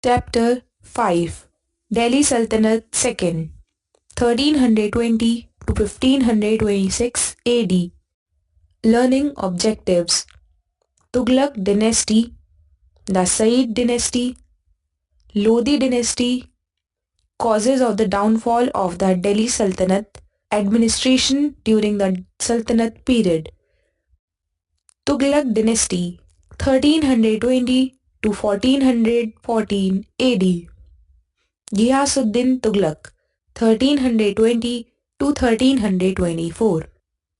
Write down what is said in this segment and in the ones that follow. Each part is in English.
Chapter 5 Delhi Sultanate II 1320 to 1526 AD Learning Objectives Tughlaq Dynasty, the Sayyid Dynasty, Lodi Dynasty, Causes of the downfall of the Delhi Sultanate, Administration during the Sultanate period. Tughlaq Dynasty 1320 to 1414 AD Ghiyasuddin Tughlaq 1320 to 1324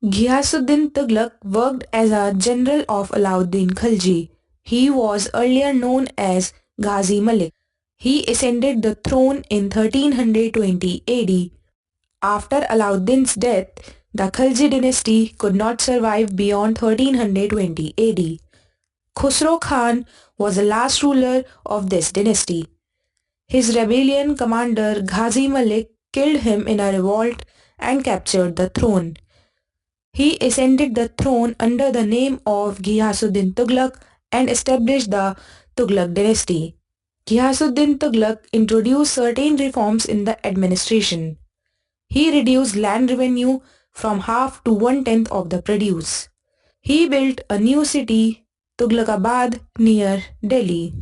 Ghiyasuddin Tughlaq worked as a general of Alauddin Khalji. He was earlier known as Ghazi Malik. He ascended the throne in 1320 AD. After Alauddin's death, the Khalji dynasty could not survive beyond 1320 AD. Khusro Khan was the last ruler of this dynasty. His rebellion commander Ghazi Malik killed him in a revolt and captured the throne. He ascended the throne under the name of Ghiyasuddin Tughlaq and established the Tughlaq dynasty. Ghiyasuddin Tughlaq introduced certain reforms in the administration. He reduced land revenue from half to one-tenth of the produce. He built a new city, Tughlaqabad, near Delhi.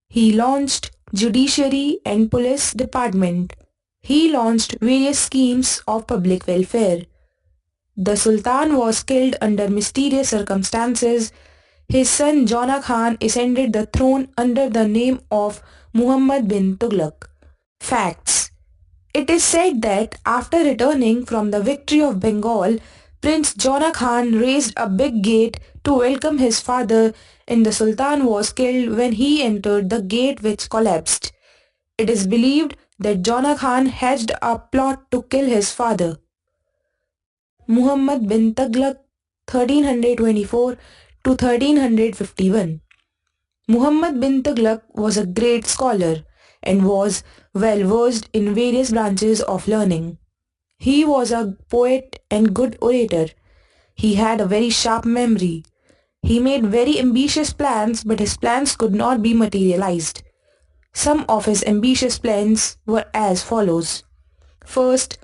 He launched judiciary and police department. He launched various schemes of public welfare. The Sultan was killed under mysterious circumstances. His son Jona Khan ascended the throne under the name of Muhammad bin Tughlaq. Facts. It is said that after returning from the victory of Bengal, Prince Jona Khan raised a big gate to welcome his father, and the Sultan was killed when he entered the gate, which collapsed. It is believed that Jona Khan hatched a plot to kill his father. Muhammad bin Tughlaq 1324 to 1351 Muhammad bin Tughlaq was a great scholar and was well versed in various branches of learning. He was a poet and good orator. He had a very sharp memory. He made very ambitious plans, but his plans could not be materialized. Some of his ambitious plans were as follows. First,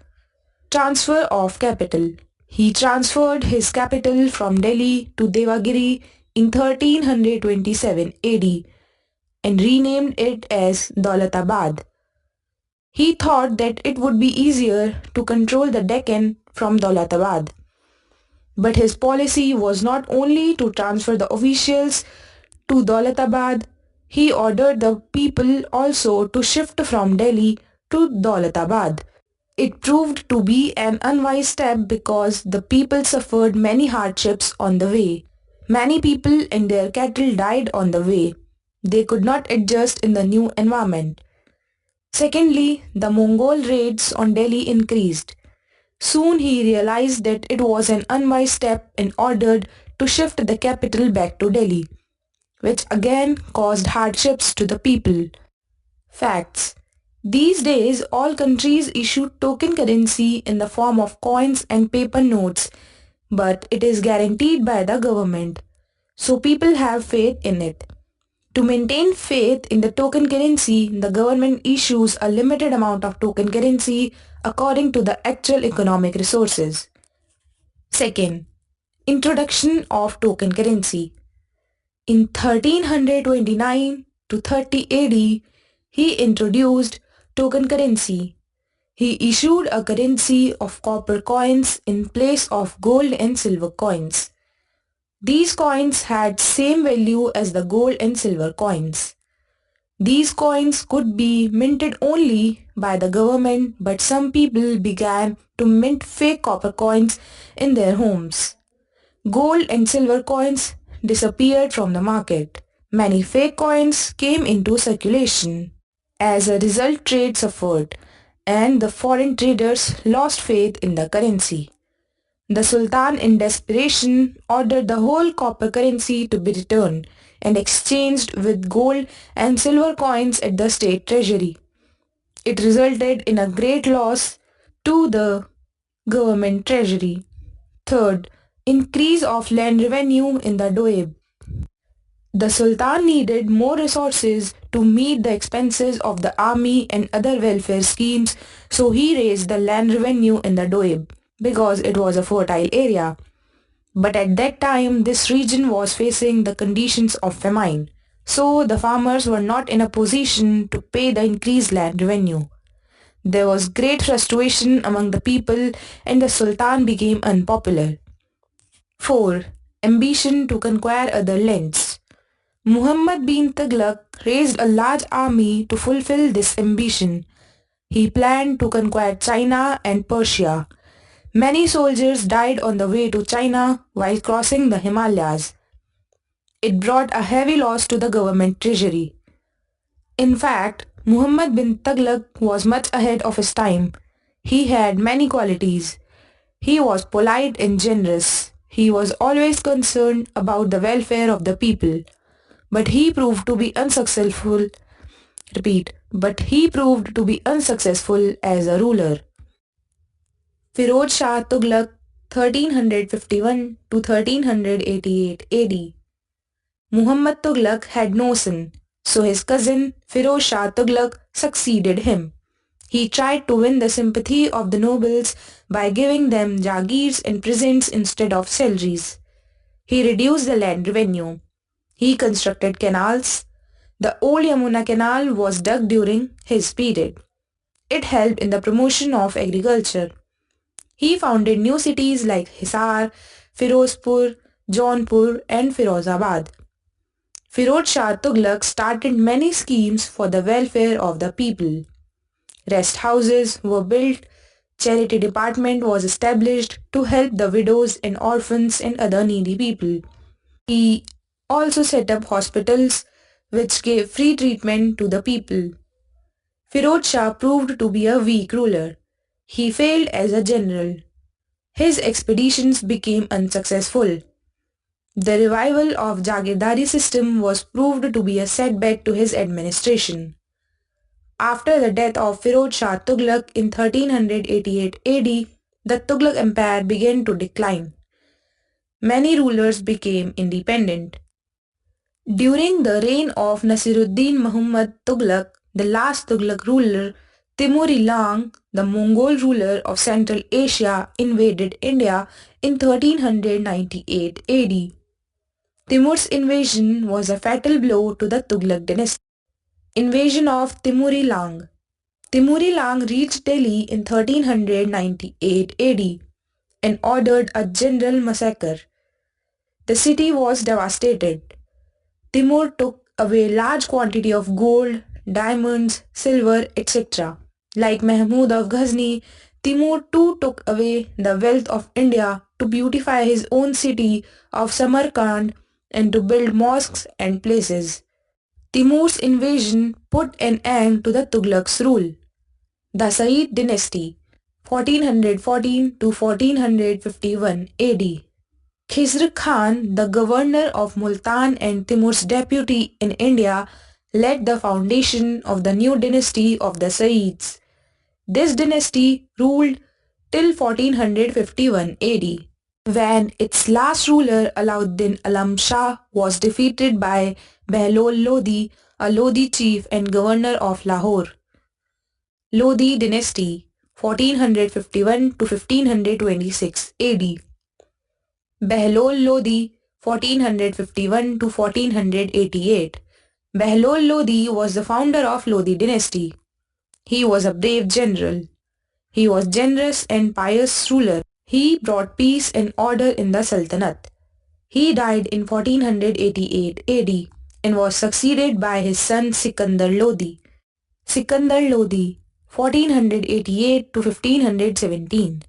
transfer of capital. He transferred his capital from Delhi to Devagiri in 1327 AD and renamed it as Daulatabad. He thought that it would be easier to control the Deccan from Daulatabad. But his policy was not only to transfer the officials to Daulatabad, he ordered the people also to shift from Delhi to Daulatabad. It proved to be an unwise step because the people suffered many hardships on the way. Many people and their cattle died on the way. They could not adjust in the new environment. Secondly, the Mongol raids on Delhi increased. Soon he realized that it was an unwise step and ordered to shift the capital back to Delhi, which again caused hardships to the people. Facts. These days, all countries issue token currency in the form of coins and paper notes, but it is guaranteed by the government, so people have faith in it. To maintain faith in the token currency, the government issues a limited amount of token currency according to the actual economic resources. Second, introduction of token currency. In 1329 to 30 AD, he introduced token currency. He issued a currency of copper coins in place of gold and silver coins. These coins had same value as the gold and silver coins. These coins could be minted only by the government, but some people began to mint fake copper coins in their homes. Gold and silver coins disappeared from the market. Many fake coins came into circulation. As a result, trade suffered, and the foreign traders lost faith in the currency. The Sultan, in desperation, ordered the whole copper currency to be returned and exchanged with gold and silver coins at the state treasury. It resulted in a great loss to the government treasury. Third, increase of land revenue in the Doab. The Sultan needed more resources to meet the expenses of the army and other welfare schemes, so he raised the land revenue in the Doab because it was a fertile area. But at that time, this region was facing the conditions of famine, so the farmers were not in a position to pay the increased land revenue. There was great frustration among the people and the Sultan became unpopular. 4. Ambition to conquer other lands. Muhammad bin Tughlaq raised a large army to fulfill this ambition. He planned to conquer China and Persia. Many soldiers died on the way to China while crossing the Himalayas. It brought a heavy loss to the government treasury. In fact, Muhammad bin Tughlaq was much ahead of his time. He had many qualities. He was polite and generous. He was always concerned about the welfare of the people. But he proved to be unsuccessful. But he proved to be unsuccessful as a ruler. Firoz Shah Tughlaq 1351 to 1388 AD. Muhammad Tughlaq had no son, so his cousin Firoz Shah Tughlaq succeeded him. He tried to win the sympathy of the nobles by giving them jagirs and presents instead of salaries. He reduced the land revenue. He constructed canals. The old Yamuna Canal was dug during his period. It helped in the promotion of agriculture. He founded new cities like Hisar, Firozpur, Jaunpur and Firozabad. Firoz Shah Tughlaq started many schemes for the welfare of the people. Rest houses were built, charity department was established to help the widows and orphans and other needy people. He also set up hospitals which gave free treatment to the people. Firoz Shah proved to be a weak ruler. He failed as a general. His expeditions became unsuccessful. The revival of Jagirdari system was proved to be a setback to his administration. After the death of Firoz Shah Tughlaq in 1388 AD, the Tughlaq Empire began to decline. Many rulers became independent. During the reign of Nasiruddin Muhammad Tughlaq, the last Tughlaq ruler, Timuri Lang, the Mongol ruler of Central Asia, invaded India in 1398 AD. Timur's invasion was a fatal blow to the Tughlaq dynasty. Invasion of Timuri Lang. Timuri Lang reached Delhi in 1398 AD and ordered a general massacre. The city was devastated. Timur took away large quantity of gold, diamonds, silver, etc. Like Mahmud of Ghazni, Timur too took away the wealth of India to beautify his own city of Samarkand and to build mosques and places. Timur's invasion put an end to the Tughlaq's rule. The Sayyid dynasty 1414 to 1451 AD. Khizr Khan, the governor of Multan and Timur's deputy in India, led the foundation of the new dynasty of the Sayyids. This dynasty ruled till 1451 AD, when its last ruler Alauddin Alam Shah was defeated by Behlol Lodi, a Lodi chief and governor of Lahore. Lodi dynasty 1451 to 1526 AD. Behlol Lodi 1451 to 1488. Behlol Lodi was the founder of Lodi dynasty. He was a brave general. He was generous and pious ruler. He brought peace and order in the Sultanate. He died in 1488 AD and was succeeded by his son Sikandar Lodi. Sikandar Lodi 1488 to 1517.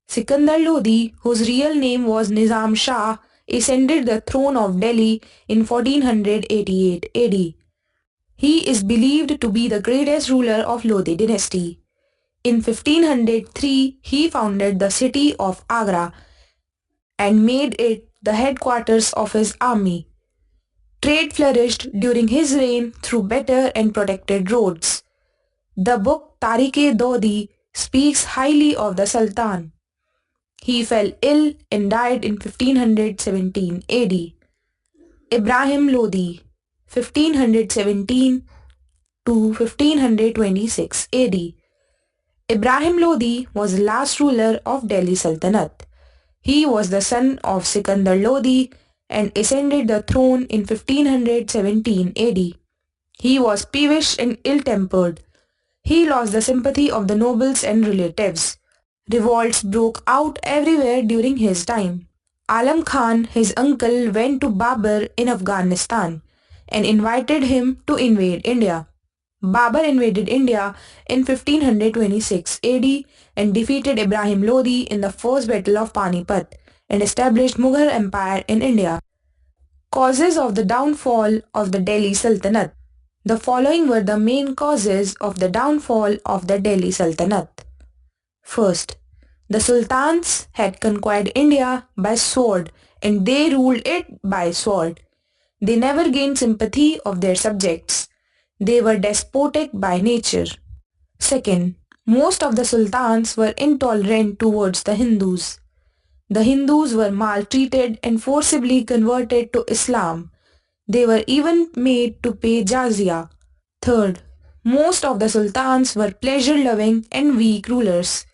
Sikandar Lodi, whose real name was Nizam Shah, ascended the throne of Delhi in 1488 AD. He is believed to be the greatest ruler of Lodi dynasty. In 1503, he founded the city of Agra and made it the headquarters of his army. Trade flourished during his reign through better and protected roads. The book Tariq-e-Dodi speaks highly of the Sultan. He fell ill and died in 1517 AD. Ibrahim Lodi, 1517 to 1526 AD. Ibrahim Lodi was the last ruler of Delhi Sultanate. He was the son of Sikandar Lodi and ascended the throne in 1517 AD. He was peevish and ill-tempered. He lost the sympathy of the nobles and relatives. Revolts broke out everywhere during his time. Alam Khan, his uncle, went to Babur in Afghanistan and invited him to invade India. Babur invaded India in 1526 AD and defeated Ibrahim Lodi in the First Battle of Panipat and established Mughal Empire in India. Causes of the downfall of the Delhi Sultanate. The following were the main causes of the downfall of the Delhi Sultanate. First, the sultans had conquered India by sword and they ruled it by sword. They never gained sympathy of their subjects. They were despotic by nature. Second, most of the sultans were intolerant towards the Hindus. The Hindus were maltreated and forcibly converted to Islam. They were even made to pay jizya. Third, most of the sultans were pleasure-loving and weak rulers.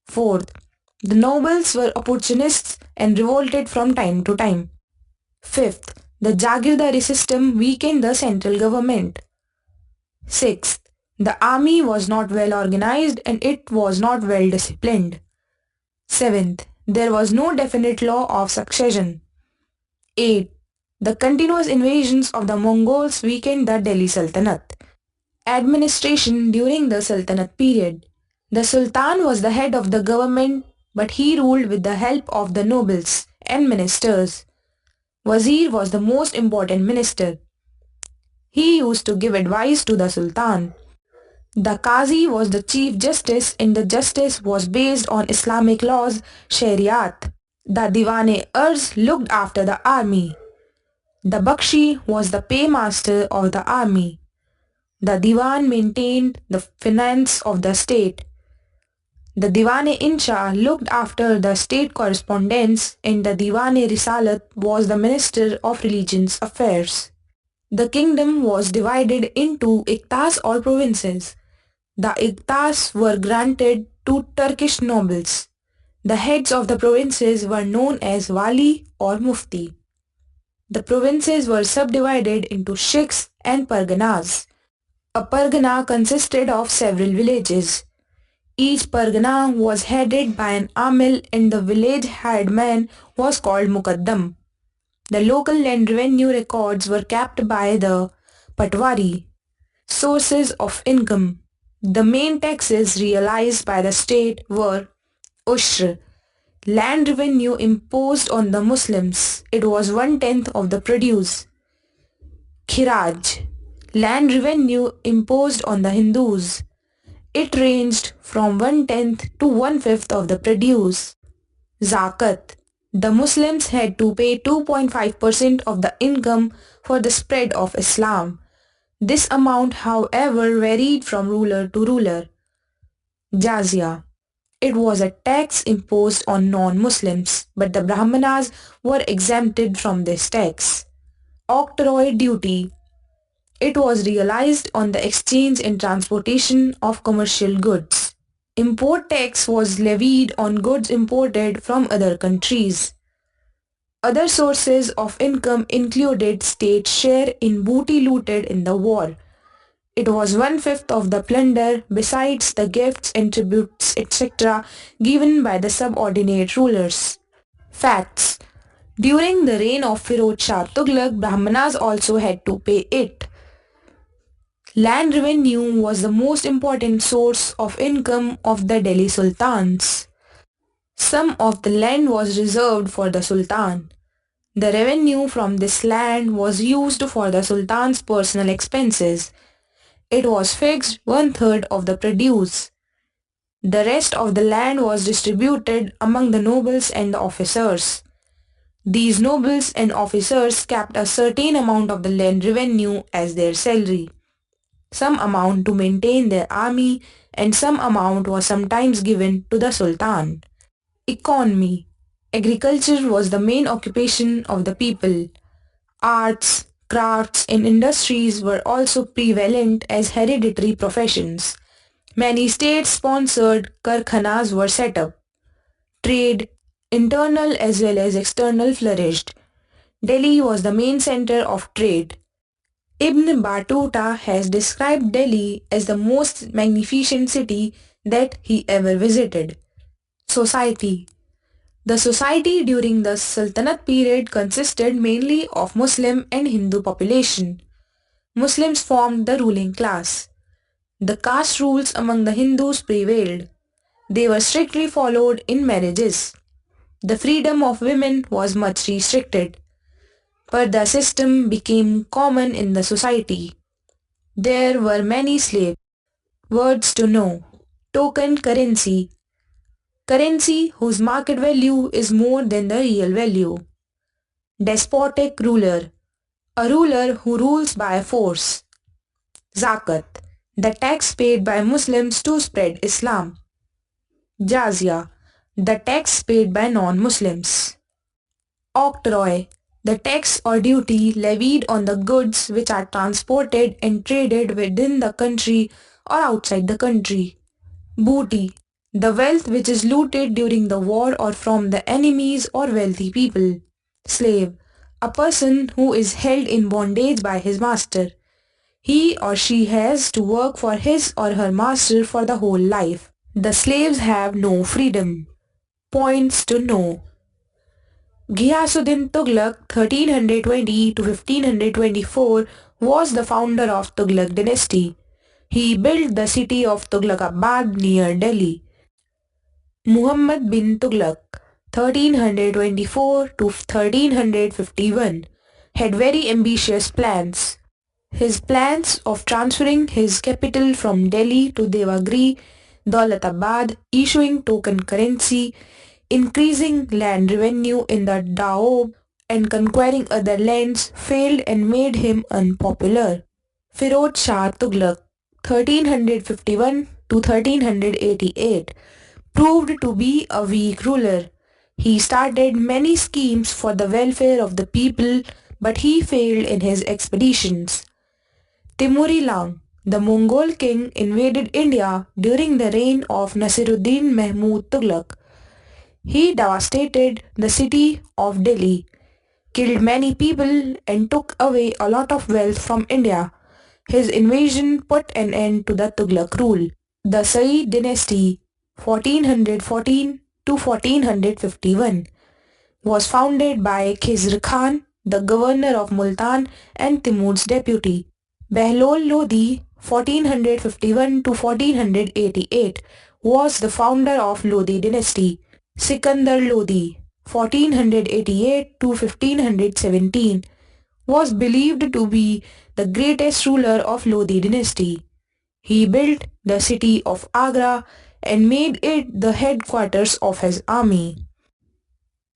Fourth, the nobles were opportunists and revolted from time to time. Fifth, the Jagirdari system weakened the central government. Sixth, the army was not well organized and it was not well disciplined. Seventh, there was no definite law of succession. Eighth, the continuous invasions of the Mongols weakened the Delhi Sultanate. Administration during the Sultanate period. The Sultan was the head of the government, but he ruled with the help of the nobles and ministers. Wazir was the most important minister. He used to give advice to the Sultan. The Qazi was the chief justice and the justice was based on Islamic laws, Shariat. The Diwan-e-Arz looked after the army. The Bakshi was the paymaster of the army. The Diwan maintained the finance of the state. The Diwan-e-Insha looked after the state correspondence and the Diwan-e-Risalat was the minister of religious affairs. The kingdom was divided into iqtas or provinces. The iqtas were granted to Turkish nobles. The heads of the provinces were known as wali or mufti. The provinces were subdivided into shiks and parganas. A pargana consisted of several villages. Each pargana was headed by an amil and the village headman was called muqaddam. The local land revenue records were kept by the patwari. Sources of income. The main taxes realized by the state were ushr, land revenue imposed on the Muslims. It was 1/10 of the produce. Khiraj, land revenue imposed on the Hindus. It ranged from 1/10 to 1/5 of the produce. Zakat, the Muslims had to pay 2.5% of the income for the spread of Islam. This amount, however, varied from ruler to ruler. Jizya, it was a tax imposed on non-Muslims, but the Brahmanas were exempted from this tax. Octroi duty, it was realized on the exchange and transportation of commercial goods. Import tax was levied on goods imported from other countries. Other sources of income included state share in booty looted in the war. It was 1/5 of the plunder besides the gifts and tributes etc. given by the subordinate rulers. Facts. During the reign of Firuz Shah Tughlaq, Brahmanas also had to pay it. Land revenue was the most important source of income of the Delhi Sultans. Some of the land was reserved for the Sultan. The revenue from this land was used for the Sultan's personal expenses. It was fixed 1/3 of the produce. The rest of the land was distributed among the nobles and the officers. These nobles and officers kept a certain amount of the land revenue as their salary. Some amount to maintain their army and some amount was sometimes given to the Sultan. Economy. Agriculture was the main occupation of the people. Arts, crafts, and industries were also prevalent as hereditary professions. Many state-sponsored karkhanas were set up. Trade, internal as well as external, flourished. Delhi was the main center of trade. Ibn Battuta has described Delhi as the most magnificent city that he ever visited. Society. The society during the Sultanate period consisted mainly of Muslim and Hindu population. Muslims formed the ruling class. The caste rules among the Hindus prevailed. They were strictly followed in marriages. The freedom of women was much restricted. Parda system became common in the society. There were many slaves. Words to know. Token currency. Currency whose market value is more than the real value. Despotic ruler. A ruler who rules by force. Zakat. The tax paid by Muslims to spread Islam. Jazya. The tax paid by non-Muslims. Octroi. The tax or duty levied on the goods which are transported and traded within the country or outside the country. Booty. The wealth which is looted during the war or from the enemies or wealthy people. Slave. A person who is held in bondage by his master. He or she has to work for his or her master for the whole life. The slaves have no freedom. Points to know. Ghiyasuddin Tughlaq 1320 to 1524 was the founder of Tughlaq dynasty. He built the city of Tughlaqabad near Delhi. Muhammad bin Tughlaq 1324 to 1351 had very ambitious plans. His plans of transferring his capital from Delhi to Devagiri, Daulatabad, issuing token currency, increasing land revenue in the Doab and conquering other lands failed and made him unpopular. Firod Shah Tughlaq 1351 to 1388 proved to be a weak ruler. He started many schemes for the welfare of the people, but he failed in his expeditions. Timuri Lang, the Mongol king, invaded India during the reign of Nasiruddin Mahmud Tughlaq. He devastated the city of Delhi, killed many people and took away a lot of wealth from India. His invasion put an end to the Tughlaq rule. The Sayyid dynasty 1414 to 1451 was founded by Khizr Khan, the governor of Multan and Timur's deputy. Behlol Lodi 1451 to 1488 was the founder of Lodi dynasty. Sikandar Lodi 1488 to 1517 was believed to be the greatest ruler of Lodi dynasty. He built the city of Agra and made it the headquarters of his army.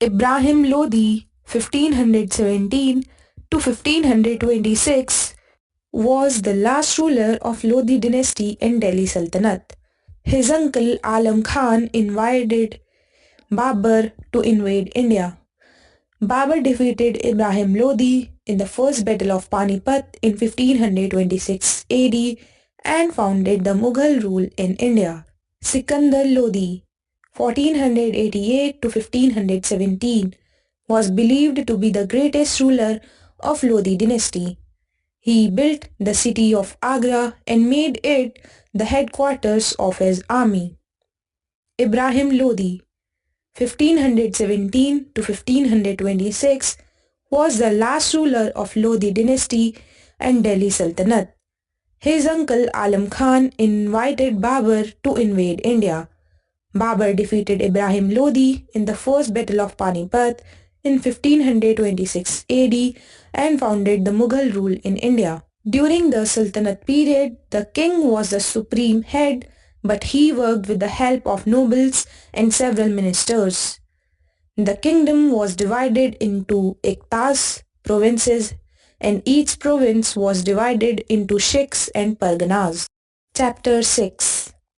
Ibrahim Lodi 1517 to 1526 was the last ruler of Lodi dynasty in Delhi Sultanate. His uncle Alam Khan invited Babur to invade India. Babur defeated Ibrahim Lodi in the first battle of Panipat in 1526 AD and founded the Mughal rule in India. Sikandar Lodi 1488 to 1517 was believed to be the greatest ruler of Lodi dynasty. He built the city of Agra and made it the headquarters of his army. Ibrahim Lodi 1517 to 1526 was the last ruler of Lodi dynasty and Delhi Sultanate. His uncle Alam Khan invited Babur to invade India. Babur defeated Ibrahim Lodi in the first battle of Panipat in 1526 AD and founded the Mughal rule in India. During the Sultanate period, the king was the supreme head, but he worked with the help of nobles and several ministers. The kingdom was divided into iktas, provinces, and each province was divided into shiks and parganas. Chapter 6